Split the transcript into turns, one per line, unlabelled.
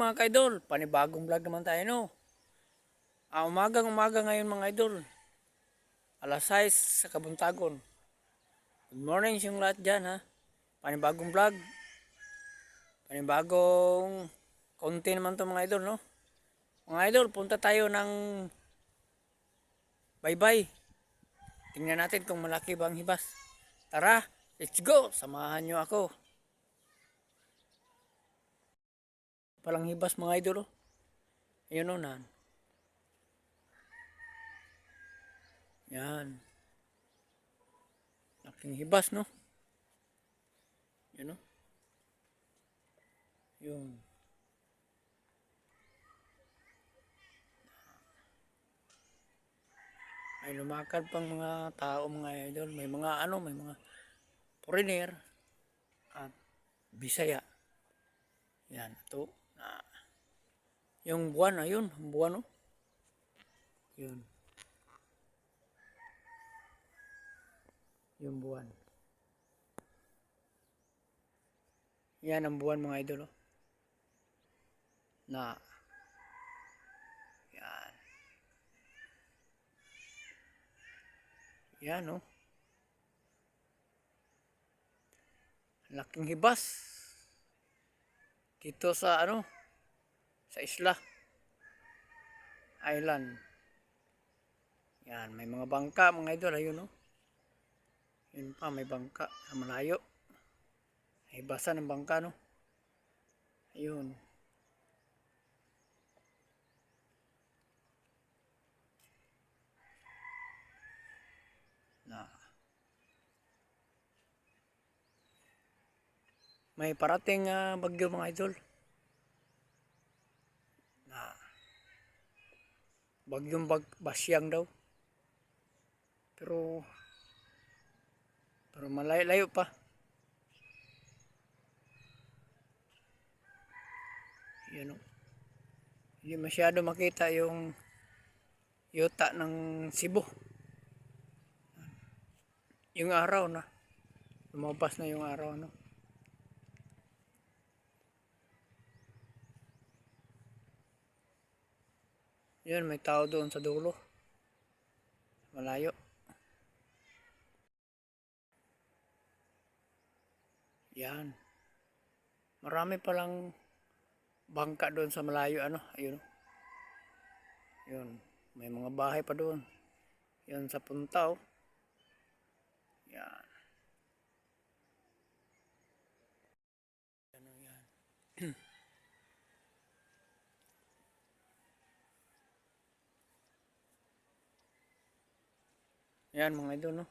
mga ka-idol, panibagong vlog naman tayo no. Umagang umaga ngayon mga idol. Alas 6 sa Kabuntagon. Good morning sa lahat dyan ha. Panibagong vlog. Panibagong konti naman to mga idol no. Mga idol, punta tayo ng bye-bye. Tingnan natin kung malaki bang hibas. Tara, let's go. Samahan nyo ako. Palang hibas mga idol oh. Ayun o na. Yan. Laking hibas no. Yun o. Yun. May lumakad pang mga tao mga idol. May mga may mga foreigner at Bisaya. Yan, ito. Yung buwan, ayun, buwan oh. Yun. Yung buwan. Yan ang buwan mga idol oh. Na yan. Yan oh. Laking hibas. Dito sa sa isla. Island. Yan, may mga bangka mga idol, ayun oh. Yun pa, may bangka sa malayo. Hibasan ng bangka no. Ayun. Na may parating bagyo mga idol. Na bagyong basyang daw. Pero malayo pa. Yun o. Hindi masyado makita yung yuta ng Cebu. Yung araw na. Lumabas na yung araw no. Yun, may tao doon sa dulo. Malayo. Yan. Marami palang bangka doon sa malayo ayun. Yun, may mga bahay pa doon. Yan sa punta oh. Yan. Yan. Yan mga idol no.